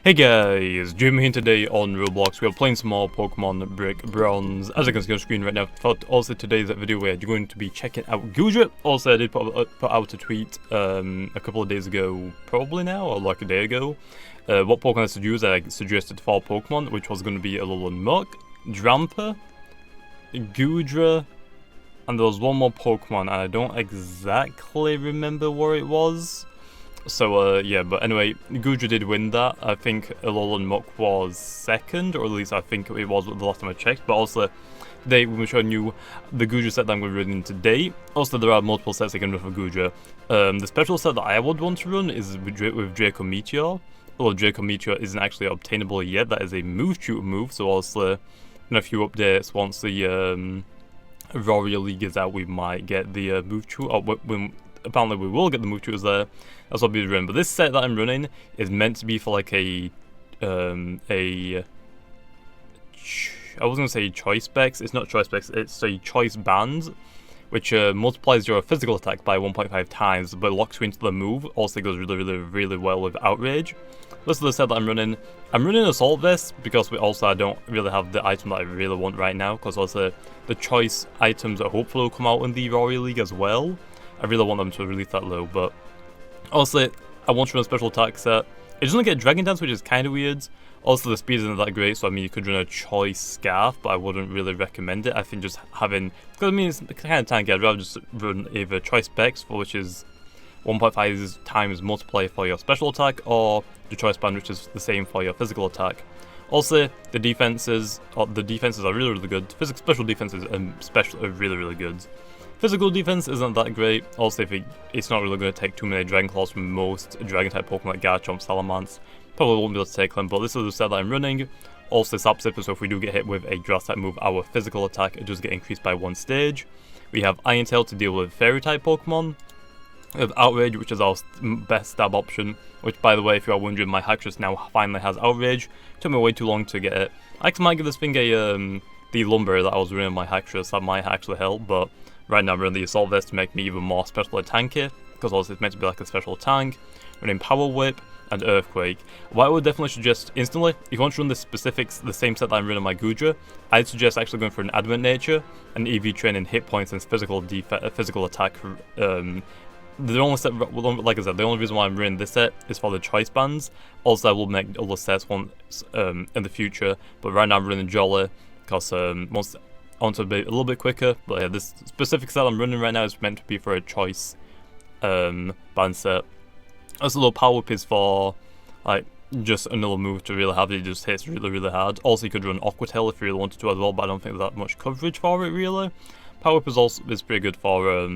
Hey guys, Jamiy here today on Roblox. We are playing some more Pokemon Brick Bronze. As you can see on screen right now, thought also today's video where you're going to be checking out GOODRA. Also, I did put out a tweet a couple of days ago, probably now, or like a day ago, what Pokemon I should use. I suggested 4 Pokemon, which was going to be Alolan Muck, Drampa, GOODRA, and there was one more Pokemon, and I don't exactly remember where it was. So, yeah, but anyway, GOODRA did win that. I think Alolan Muck was second, or at least I think it was the last time I checked. But also, today we're showing you the GOODRA set that I'm going to run today. Also, there are multiple sets I can run for GOODRA. The special set that I would want to run is with Draco Meteor. Although Draco Meteor isn't actually obtainable yet, that is a move-shooter move. So also, in a few updates, once the Royal League is out, we might get the move-shooter. Apparently we will get the move shooters there. That's what I'll be running. But this set that I'm running is meant to be for like I was gonna say choice specs. It's not choice specs. It's a choice band, which multiplies your physical attack by 1.5 times, but locks you into the move. Also goes really well with Outrage. This is the set that I'm running. I'm running Assault Vest because I don't really have the item that I really want right now. Because also the choice items that hopefully will come out in the Royal League as well. I really want them to release that low, but also I want to run a special attack set. It doesn't get Dragon Dance, which is kind of weird. Also, the speed isn't that great, so I mean, you could run a choice Scarf, but I wouldn't really recommend it. I think just having, because I mean, it's kind of tanky, I'd rather just run either choice Specs, which is 1.5 times multiply for your special attack, or the choice band, which is the same for your physical attack. Also, the defenses are really good. Special defenses are really good. Physical defense isn't that great. Also, it's not really going to take too many Dragon Claws from most Dragon-type Pokemon like Garchomp, Salamence. Probably won't be able to take them, but this is the set that I'm running. Also, Sap Sipper, so if we do get hit with a Grass-type move, our physical attack does get increased by 1 stage. We have Iron Tail to deal with Fairy-type Pokemon. We have Outrage, which is our best stab option. Which, by the way, if you are wondering, my Haxorus now finally has Outrage. It took me way too long to get it. I actually might give this thing the Lumber that I was running my Haxorus. That might actually help, but right now I'm running the Assault Vest to make me even more specially tanky, because also it's meant to be like a special tank. Running Power Whip and Earthquake. What I would definitely suggest instantly, if you want to run the same set that I'm running my GOODRA, I'd suggest actually going for an Advent Nature, and EV training hit points and physical attack. The only set, like I said, the only reason why I'm running this set is for the choice bands. Also, I will make other sets once in the future, but right now I'm running Jolly, because once I want to be a little bit quicker. But yeah, this specific set I'm running right now is meant to be for a choice band set. This little Power Whip is for like just another move to really have it just hits really hard. Also, you could run Aqua Tail if you really wanted to as well, but I don't think there's that much coverage for it really. Power Whip is pretty good for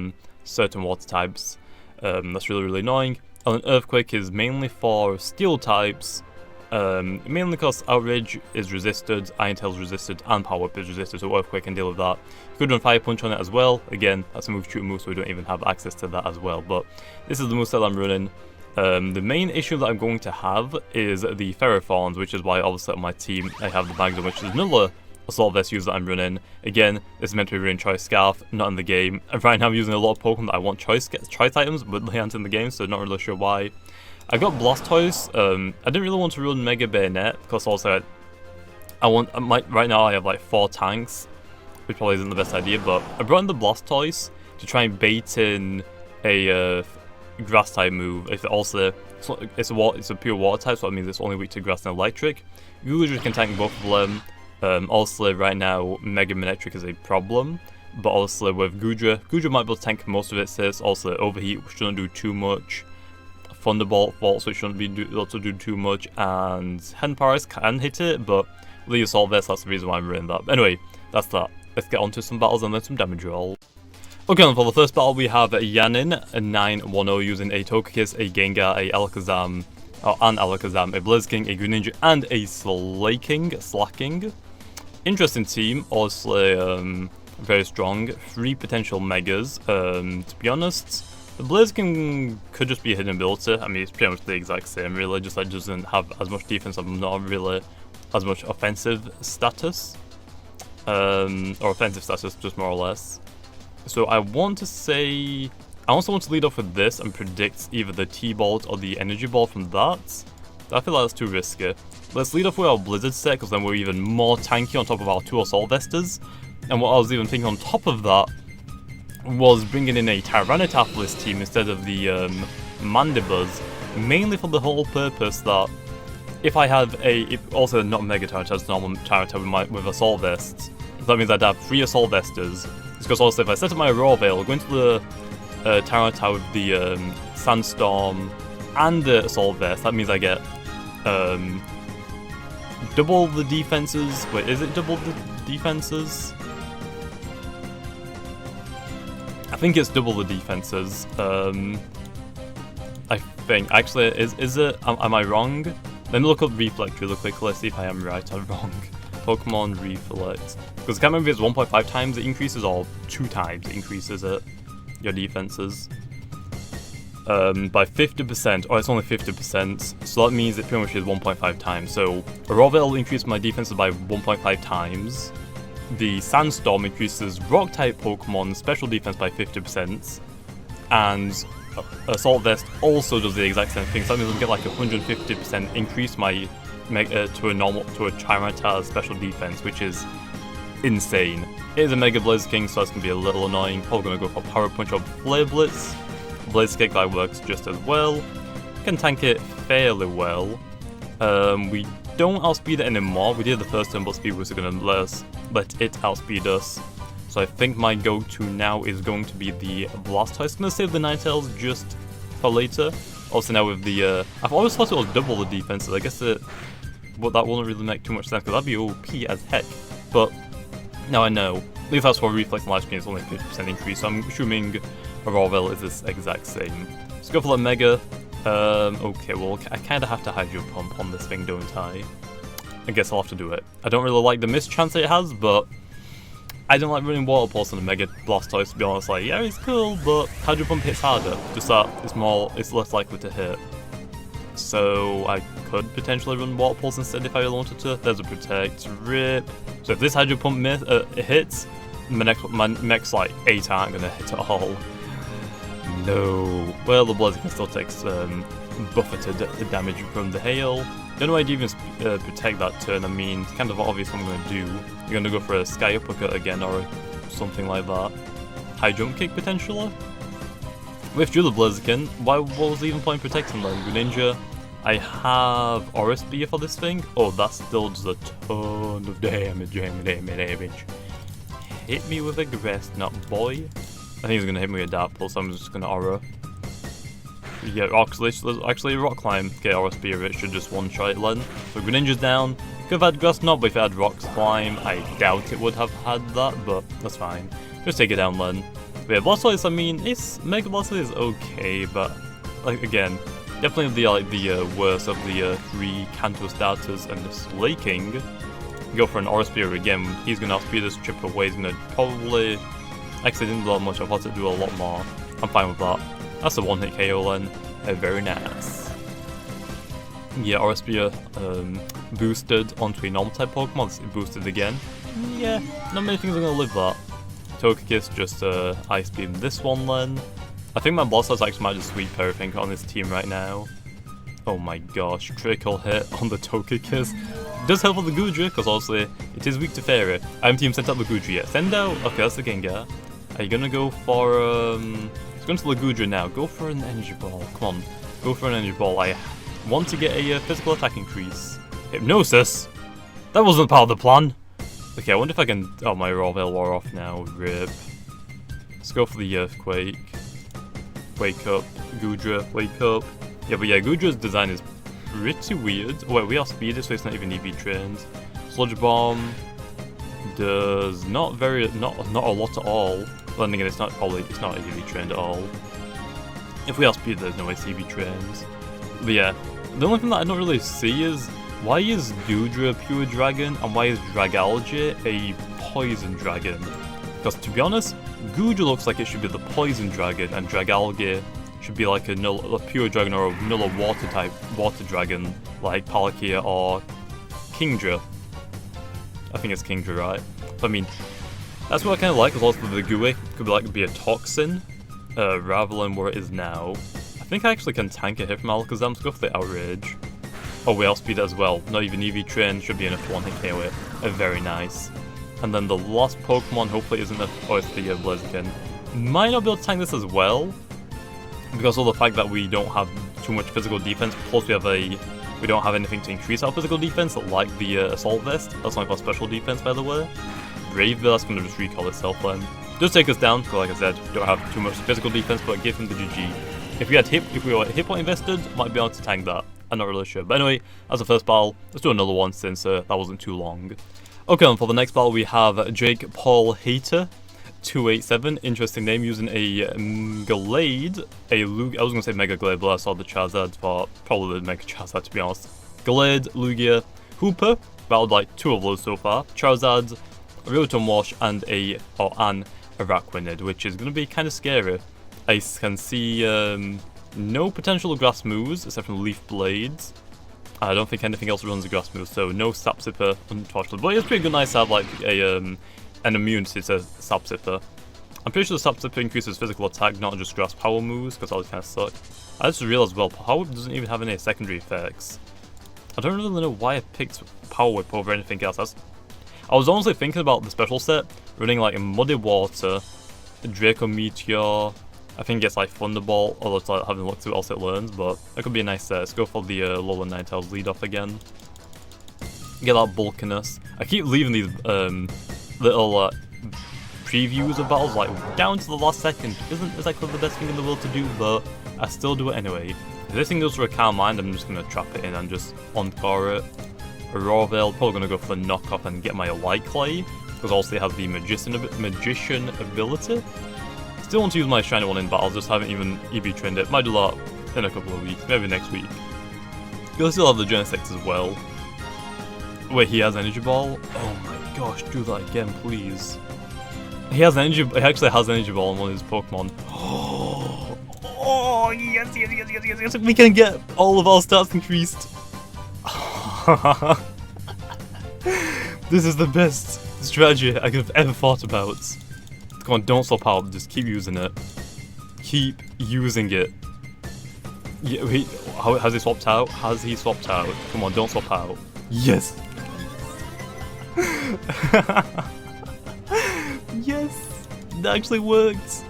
certain water types. That's really annoying. And Earthquake is mainly for steel types. Mainly because Outrage is resisted, Iron Tail is resisted, and Power Whip is resisted, so Earthquake can deal with that. You could run Fire Punch on it as well. Again, that's a move-shooter move, so we don't even have access to that as well. But this is the moveset I'm running. The main issue that I'm going to have is the Ferrothorns, which is why obviously on my team I have the Magdon, which is another Assault Vest user that I'm running. Again, this is meant to be running Choice Scarf, not in the game. And right now I'm using a lot of Pokemon that I want choice items, but they aren't in the game, so not really sure why. I got Blastoise. I didn't really want to run Mega Bayonet because also right now I have like 4 tanks, which probably isn't the best idea. But I brought in the Blastoise to try and bait in a Grass type move. It's a pure Water type, so that means it's only weak to Grass and Electric. GOODRA can tank both of them. Also, right now Mega Manectric is a problem, but also with GOODRA might be able to tank most of it. Since also Overheat shouldn't do too much. Thunderbolt also shouldn't be able to do too much, and Hand Powers can hit it, but with the Assault Vest, that's the reason why I'm running that. But anyway, that's that. Let's get on to some battles and then some damage roll. Okay, and for the first battle we have Yanin, a 910 using a Togekiss, a Gengar, an Alakazam, a Blaziken, a Greninja, and a Slacking. Interesting team, also very strong. 3 potential Megas, to be honest. The Blaziken could just be a hidden ability. I mean, it's pretty much the exact same, really. Just like doesn't have as much defense and not really as much offensive status, or offensive status, just more or less. So I want to say, I also want to lead off with this and predict either the T-Bolt or the Energy Ball from that. I feel like that's too risky. Let's lead off with our Blizzard set, because then we're even more tanky on top of our 2 Assault Vestas. And what I was even thinking on top of that was bringing in a Tyranitar team instead of the Mandibuzz, mainly for the whole purpose that if I have also not Mega Tyranitar, just normal Tyranitar with Assault Vests, that means I'd have 3 Assault Vestas. Because also if I set up my Raw Veil, go into the Tyranitar with the Sandstorm and the Assault Vest, that means I get double the defenses. Wait, is it double the defenses? I think it's double the defenses. I think. Actually, is it? Am I wrong? Let me look up Reflect really quickly, see if I am right or wrong. Pokemon Reflect. Because I can't remember if it's 1.5 times it increases or 2 times it increases your defenses. By 50%, or it's only 50%, so that means it pretty much is 1.5 times. So, a Raw Veil increases my defenses by 1.5 times. The Sandstorm increases Rock-type Pokemon special defense by 50%, and Assault Vest also does the exact same thing, so that means I get like 150% increase my to a Tyranitar special defense, which is insane. It is a Mega Blaziken, so that's going to be a little annoying. Probably going to go for Power Punch or Flare Blitz. Blaze Kick that works just as well. Can tank it fairly well. We don't outspeed it anymore. We did the first turn, but Speed was going to let it outspeed us. So I think my go-to now is going to be the Blastoise. I'm going to save the Ninetales just for later. Also now with the... I've always thought it was double the defenses. I guess that wouldn't really make too much sense, because that'd be OP as heck. But now I know. At least that's for Reflex and Life Screen, it's only 50% increase, so I'm assuming a Raw Veil is this exact same. Let's go for the Mega. Okay, well, I kind of have to Hydro Pump on this thing, don't I? I guess I'll have to do it. I don't really like the miss chance it has, but I don't like running Water Pulse on a Mega Blastoise, to be honest. Like, yeah, it's cool, but Hydro Pump hits harder. Just that it's less likely to hit. So I could potentially run Water Pulse instead if I really wanted to. There's a Protect, RIP. So if this Hydro Pump hits, my next like 8 aren't gonna hit at all. No. Well, the Blaziken still takes buffeted damage from the hail. Don't know why I'd even protect that turn. I mean, it's kind of obvious what I'm going to do. You're going to go for a Sky Uppercut again or something like that. High Jump Kick potentially? Withdrew the Blaziken. What was the even point protecting then? Greninja. I have Aura Spear for this thing. Oh, that still does a ton of damage. Hit me with a Grass Knot, boy. I think he's going to hit me with a Dark Pulse, so I'm just going to Aura. Yeah, actually Rock Climb. Okay, Aura Spear, it should just one-shot it then. So Greninja's down. Could have had Grass Knot, but if it had Rock Climb, I doubt it would have had that, but that's fine. Just take it down then. But yeah, Blastoise, I mean, Mega Blastoise is okay, but like again, definitely the worst of the 3 Kanto starters and the Slaking. Go for an Aura Spear again. He's gonna outspeed this trip away. He's gonna probably actually didn't do that much. I thought it'd do a lot more. I'm fine with that. That's a one-hit KO then. Very nice. Yeah, Aura Spear boosted onto a normal type Pokemon. It boosted again. Yeah, not many things are gonna live that. Togekiss just Ice Beam this one then. I think my Blastoise actually might just sweep everything on this team right now. Oh my gosh, critical hit on the Togekiss. It does help with the GOODRA, because obviously it is weak to Fairy. I haven't even sent out the GOODRA yet. Send out, okay, that's the Gengar. Are you gonna go for, let's go into the GOODRA now. Go for an Energy Ball, come on. Go for an Energy Ball. I want to get a physical attack increase. Hypnosis? That wasn't part of the plan. Okay, I wonder if I can, oh, my Raw Veil wore off now, RIP. Let's go for the Earthquake. Wake up, GOODRA, wake up. Yeah, but yeah, GOODRA's design is pretty weird. Oh wait, we are speeded, so it's not even EV trained. Sludge Bomb does not a lot at all. But then again, it's not EV trained at all. If we are speeded, there's no way it's EV trained. But yeah, the only thing that I don't really see is why is GOODRA a pure dragon and why is Dragalge a poison dragon? Because to be honest, GOODRA looks like it should be the poison dragon and Dragalge should be like a pure dragon or a vanilla water dragon like Palkia or Kingdra. I think it's Kingdra, right? I mean, that's what I kind of like, because also the GUI could be a toxin rather than where it is now. I think I actually can tank a hit from Alakazam, so go for the Outrage. Oh, we outspeed it as well. Not even EV Train, should be enough to one-hit KO it. Very nice. And then the last Pokemon hopefully isn't a... Oh, it's the Blaziken. Might not be able to tank this as well, because of the fact that we don't have too much physical defense, plus we don't have anything to increase our physical defense, like the Assault Vest. That's not our special defense, by the way. Brave Veil, that's going to just recall itself then. Does take us down, because like I said, don't have too much physical defense, but give him the GG. If we were hit point invested, might be able to tank that. I'm not really sure. But anyway, as the first battle, let's do another one since that wasn't too long. Okay, and for the next battle we have Jake Paul Hater 287. Interesting name, using a Glade, I was going to say Mega Glade, but I saw the Charizard, but probably the Mega Charizard to be honest. Glade, Lugia, Hooper, battled like 2 of those so far. Charizard, Rotom Wash, and an Araquanid, which is going to be kind of scary. I can see no potential grass moves except from Leaf Blades. I don't think anything else runs a grass move, so no Sap Sipper, unfortunately. But it's pretty nice to have like an immunity to Sap Sipper. I'm pretty sure the Sap Sipper increases physical attack, not just grass power moves, because that would kind of suck. I just realized as well, Power Whip doesn't even have any secondary effects. I don't really know why I picked Power Whip over anything else. I was honestly thinking about the special set, running like Muddy Water, Draco Meteor, I think it's like Thunderbolt, although I haven't looked at what else it learns, but that could be a nice set. Let's go for the Lola Ninetales lead off again. Get that bulkiness. I keep leaving these little previews of battles like down to the last second. Isn't exactly the best thing in the world to do, but I still do it anyway. If this thing goes for a Calm Mind, I'm just going to trap it in and just encore it. Aurora Veil, probably going to go for the knockoff and get my Light Clay, because also they have the Magician ability. Still want to use my shiny one in battles, just haven't even EV trained it. Might do that in a couple of weeks, maybe next week. You'll still have the Genesect as well. Wait, he has Energy Ball? Oh my gosh, do that again, please. He actually has Energy Ball on one of his Pokemon. Oh, yes, we can get all of our stats increased. This is the best strategy I could have ever thought about. Come on, don't swap out, just keep using it. Keep using it. Yeah, wait, has he swapped out? Has he swapped out? Come on, don't swap out. Yes! Yes! That actually worked!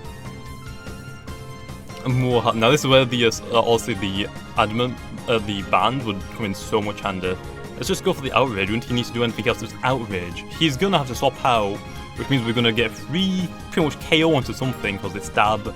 Now this is where the also the adamant, the band would come in so much handy. Let's just go for the Outrage. We don't need to do anything else, just Outrage. He's gonna have to swap out, which means we're gonna get pretty much KO onto something because it's Stab.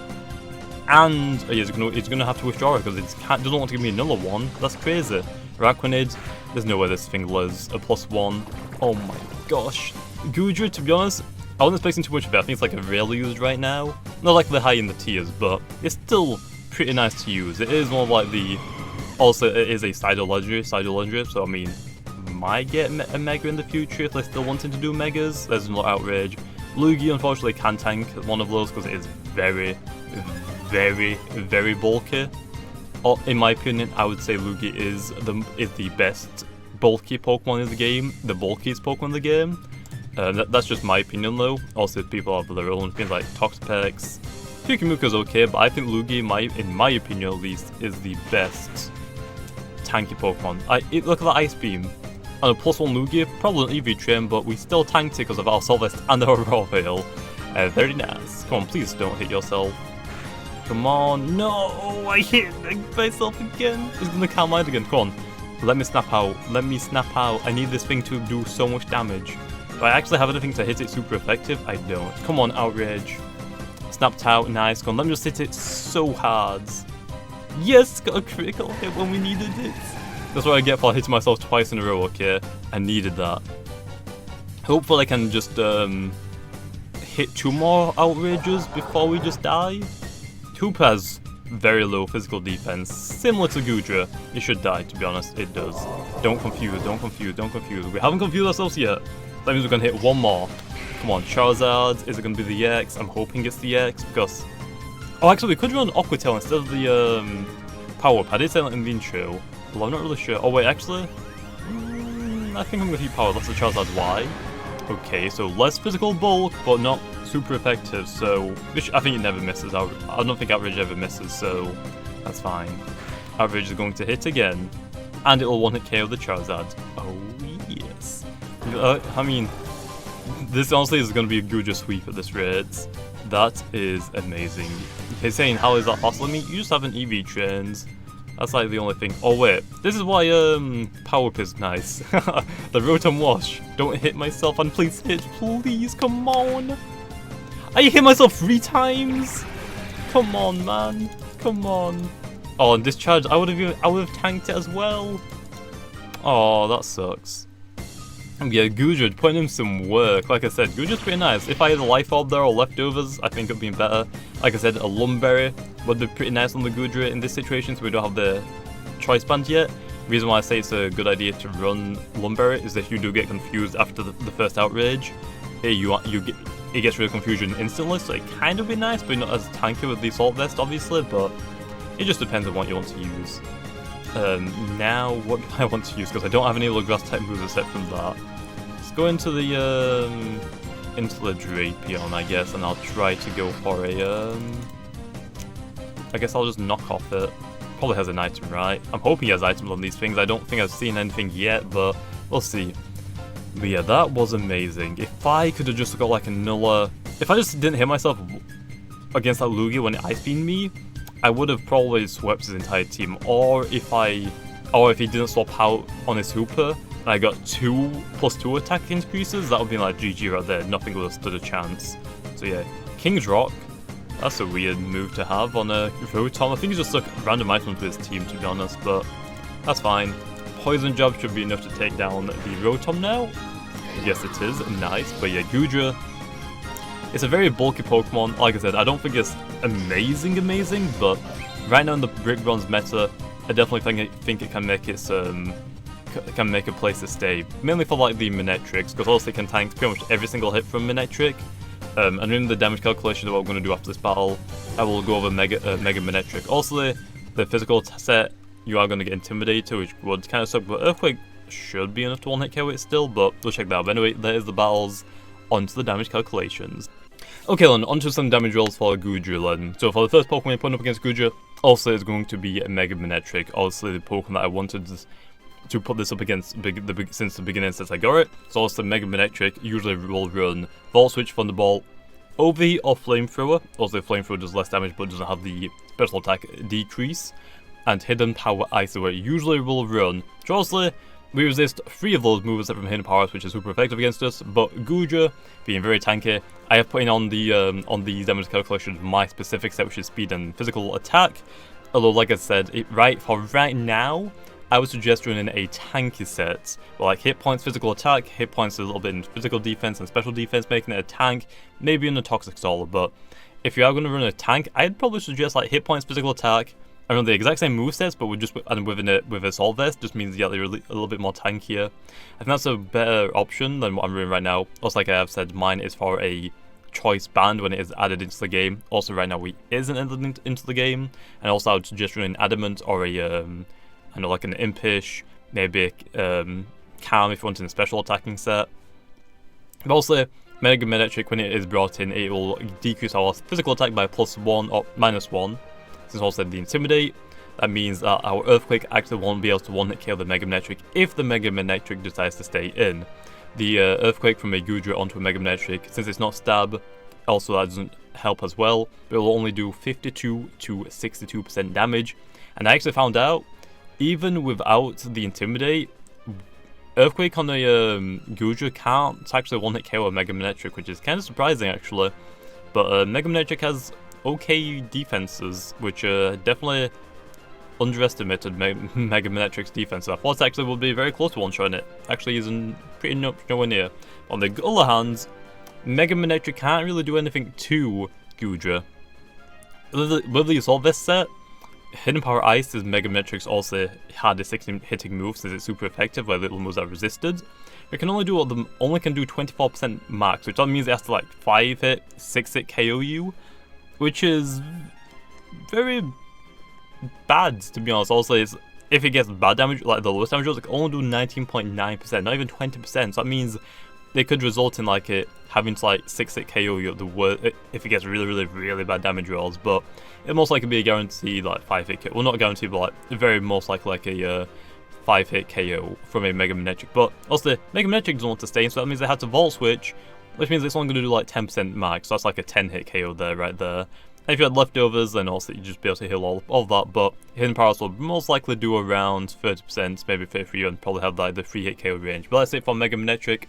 And it's gonna have to withdraw it because it doesn't want to give me another one. That's crazy. Araquanid, there's no way this thing was a +1. Oh my gosh. GOODRA, to be honest, I wasn't expecting too much of it. I think it's like a rarely used right now. Not like the high in the tiers, but it's still pretty nice to use. It is more like the... Also, it is a Sidle Legendary, so I mean, might get a Mega in the future if they're still wanting to do Megas. There's no Outrage. Lugia, unfortunately, can tank one of those because it is very, very, very bulky. In my opinion, I would say Lugia is the best bulky Pokemon in the game, the bulkiest Pokemon in the game. That's just my opinion though. Also, people have their own opinions like Toxapex. Pyukumuka's okay, but I think Lugia, in my opinion at least, is the best tanky Pokemon. Look at that Ice Beam. And a +1 Lugia, probably an EV Train, but we still tanked it because of our Assault Vest and our Aurora Veil. Very nice. Come on, please don't hit yourself. Come on, no, I hit myself again. It's gonna Calm Mind again, come on. Let me snap out, I need this thing to do so much damage. Do I actually have anything to hit it super effective? I don't. Come on, Outrage. Snapped out, nice, come on, let me just hit it so hard. Yes, got a critical hit when we needed it. That's what I get for hitting myself twice in a row, okay? I needed that. Hopefully I can just hit 2 more Outrages before we just die. Hoop has very low physical defense, similar to GOODRA. It should die, to be honest, it does. Don't confuse. We haven't confused ourselves yet. That means we're gonna hit 1 more. Come on, Charizard, is it gonna be the EX? I'm hoping it's the EX, because... Oh, actually, we could run Aqua Tail instead of the Power Up. I did say that in the intro, but I'm not really sure. Oh wait, actually... I think I'm gonna hit Power, that's the Charizard Y. Okay, so less physical bulk, but not super effective, so I think it never misses. I don't think Outrage ever misses, so that's fine. Outrage is going to hit again. and it will one-hit KO the Charizard. Oh yes. I mean, this honestly is going to be a GOODRA sweep at this rate. That is amazing. He's saying, how is that possible? I mean, you just have an EV trains. That's like the only thing. Oh wait, this is why Power Up is nice. The Rotom Wash. Don't hit myself, and please hit, please, come on. I hit myself 3 times. Come on, man. Come on. Oh, and Discharge, I would have tanked it as well. Oh, that sucks. Yeah, GOODRA, putting in some work. Like I said, GOODRA's pretty nice. If I had a Life Orb there or leftovers, I think it would be better. Like I said, a Lumberry would be pretty nice on the GOODRA in this situation, so we don't have the Choice Band yet. The reason why I say it's a good idea to run Lumberry is if you do get confused after the first Outrage, it gets rid of confusion instantly, so it kind of be nice, but not as tanky with the Assault Vest, obviously, but it just depends on what you want to use. Now, what do I want to use? Because I don't have any other grass type moves except from that. Let's go into the Drapion, I guess, and I'll try to go for a, I guess I'll just knock off it. Probably has an item, right? I'm hoping he has items on these things. I don't think I've seen anything yet, but we'll see. But yeah, that was amazing. If I could have just got like another... If I just didn't hit myself against that Lugia when it Ice Beamed me, I would have probably swept his entire team. Or if he didn't swap out on his Hooper, and I got 2+2 attack increases, that would be like GG right there. Nothing would have stood a chance. So yeah, King's Rock. That's a weird move to have on a Rotom. I think he's just like random items to his team, to be honest, but that's fine. Poison Jab should be enough to take down the Rotom now. Yes, it is. Nice. But yeah, GOODRA, it's a very bulky Pokemon. Like I said, I don't think it's amazing, but right now in the Brick Bronze meta, I definitely think it can make its can make a place to stay. Mainly for like the Manectrics, because also it can tank pretty much every single hit from Manectric. And in the damage calculation of what I'm going to do after this battle, I will go over Mega Manectric. Also, the physical set, you are going to get Intimidated, which would kind of suck, but Earthquake should be enough to one-hit KO it still, but we'll check that out. But anyway, there is the battles, onto the damage calculations. Okay then, onto some damage rolls for GOODRA then. So for the first Pokemon putting up against GOODRA, also is going to be Mega Manectric. Obviously the Pokemon that I wanted to put this up against since the beginning, since I got it. So also Mega Manectric usually will run Volt Switch, Thunderbolt, Overheat or Flamethrower. Also Flamethrower does less damage but doesn't have the special attack decrease. And Hidden Power Ice, where it usually will run. So obviously, we resist 3 of those moves from Hidden Power Ice, which is super effective against us, but GOODRA, being very tanky, I have put in on the damage calculation my specific set, which is speed and physical attack. Although, like I said, for right now, I would suggest running a tanky set, where like hit points, physical attack, hit points a little bit in physical defense and special defense, making it a tank, maybe in a Toxic Solar. But if you are going to run a tank, I'd probably suggest like hit points, physical attack. I run the exact same movesets, but with Assault Vest, just means they're a little bit more tankier. I think that's a better option than what I'm running right now. Also, like I have said, mine is for a Choice Band when it is added into the game. Also, right now, it isn't added into the game. And also, I would suggest running Adamant or a, I know, like an Impish, maybe Calm if you want in a special attacking set. But also, Mega Manectric, when it is brought in, it will decrease our physical attack by +1 or -1. Since also the Intimidate, that means that our Earthquake actually won't be able to one-hit KO the Mega Manectric if the Mega Manectric decides to stay in. The Earthquake from a GOODRA onto a Mega Manectric, since it's not stab, also that doesn't help as well, but it will only do 52 to 62% damage. And I actually found out, even without the Intimidate, Earthquake on a GOODRA can't actually one-hit KO a Mega Manectric, which is kind of surprising actually. But Mega Manectric has okay defenses, which definitely underestimated Mega Manectric's defense. I thought it actually would be very close to one-shotting it. Actually isn't pretty nowhere near. On the other hand, Mega Manectric can't really do anything to GOODRA. With the Assault Vest set, Hidden Power Ice is Mega Manectric's also had a 16 hitting move since it's super effective where little moves are resisted. It can only do 24% max, which means it has to like 5 hit, 6 hit KO you, which is very bad, to be honest. Also, if it gets bad damage, like the lowest damage rolls, it can only do 19.9%, not even 20%. So that means they could result in like it having to like 6-hit KO you at the worst if it gets really bad damage rolls. But it most likely be a guaranteed like 5-hit KO. Well, not a guarantee, but like very most likely like a 5-hit KO from a Mega Manectric. But also, Mega Manectric doesn't want to stay, so that means they had to Volt Switch, which means it's only going to do like 10% max, so that's like a 10-hit KO there, right there. And if you had leftovers, then also you'd just be able to heal all of that, but Hidden Paralysis will most likely do around 30%, maybe 33, and probably have like the 3-hit KO range. But that's it for Mega Manectric.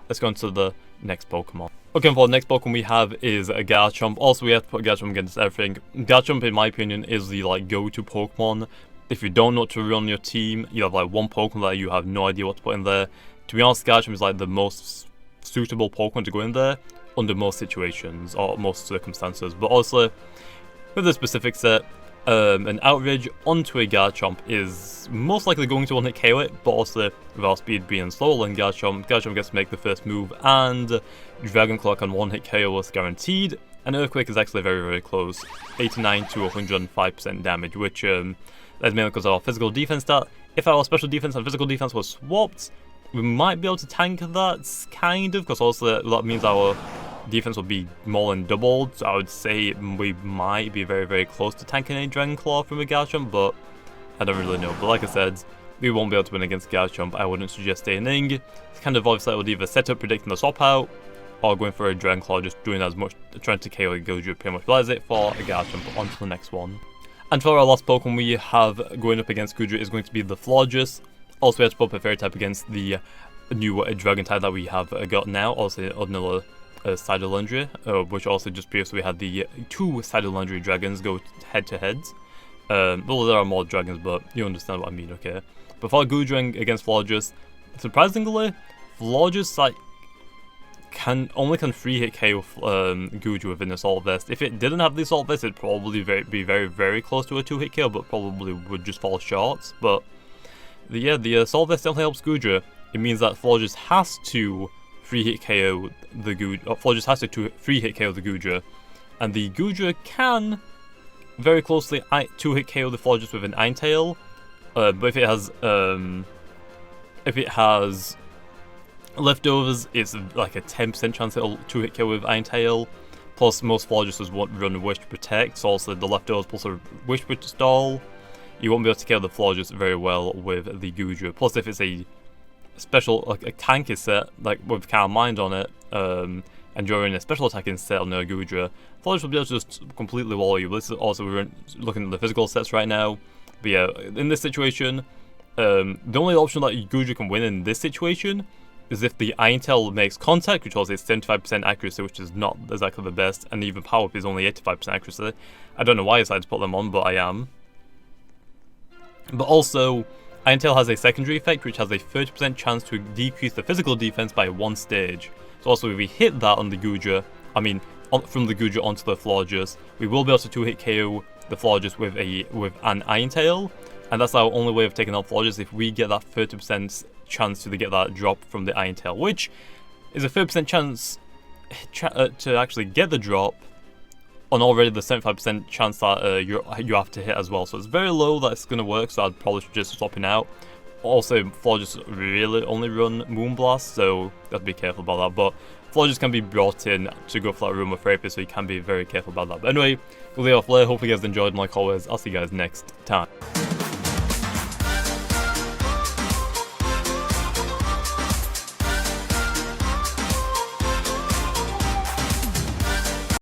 Let's go on to the next Pokemon. Okay, for the next Pokemon we have is a Garchomp. Also, we have to put Garchomp against everything. Garchomp, in my opinion, is the like go-to Pokemon. If you don't know what to run on your team, you have like one Pokemon that you have no idea what to put in there. To be honest, Garchomp is like the most suitable Pokemon to go in there under most situations or most circumstances. But also, with this specific set, an Outrage onto a Garchomp is most likely going to one-hit KO it, but also with our speed being slower than Garchomp, Garchomp gets to make the first move, and Dragon Claw can one-hit KO us guaranteed, and Earthquake is actually very, very close, 89 to 105% damage, which that's mainly because of our physical defense stat. If our special defense and physical defense were swapped, we might be able to tank that, kind of, because also that means our defense will be more than doubled, so I would say we might be very, very close to tanking a Dragon Claw from a Garchomp, but I don't really know. But like I said, we won't be able to win against Garchomp. I wouldn't suggest staying in. It's kind of obviously I would either set up predicting the swap out, or going for a Dragon Claw, just doing as much, trying to KO a GOODRA pretty much. But that's it for a Garchomp. On to the next one. And for our last Pokemon we have going up against GOODRA is going to be the Florges. Also, we have to put up a Fairy type against the new Dragon type that we have got now. Also, another Sidolundry, which also just previously we had the 2 Sidolundry dragons go head to head. Well, there are more dragons, but you understand what I mean, okay? But for GOODRA against Florges, surprisingly, Florges like only can 3-hit KO GOODRA with an Assault Vest. If it didn't have the Assault Vest, it'd probably be very, very close to a 2-hit KO, but probably would just fall short. But the Assault Vest definitely helps GOODRA. It means that Florges has to 3-hit KO the GOODRA. Florges has to 3-hit KO the GOODRA, and the GOODRA can very closely 2-hit KO the Florges with an Ninetale. But if it has leftovers, it's like a 10% chance it'll 2-hit KO with Ninetale. Plus, most Florges won't run Wish to Protect, so also the leftovers plus a Wish to Stall. You won't be able to KO the Florges very well with the GOODRA. Plus, if it's a special, like a tanky set, like with Calm Mind on it, and you're in a special attacking set on a GOODRA, Florges will be able to just completely wall you. But this is also, we're looking at the physical sets right now. But yeah, in this situation, the only option that GOODRA can win in this situation is if the Ninetale makes contact, which also is 75% accuracy, which is not exactly the best, and even Power Up is only 85% accuracy. I don't know why I decided to put them on, but I am. But also, Ninetale has a secondary effect, which has a 30% chance to decrease the physical defense by 1 stage. So also, if we hit that on the GOODRA, from the GOODRA onto the Florges, we will be able to 2-hit KO the Florges with an Ninetale, and that's our only way of taking out Florges, if we get that 30% chance to get that drop from the Ninetale, which is a 30% chance to actually get the drop on already the 75% chance that you have to hit as well. So it's very low that it's going to work, so I'd probably suggest swapping out. Also, Florges really only run Moonblast, so you have to be careful about that. But Florges can be brought in to go for that Room of Therapy, so you can be very careful about that. But anyway, we'll leave off there. Hopefully you guys enjoyed, and like always, I'll see you guys next time.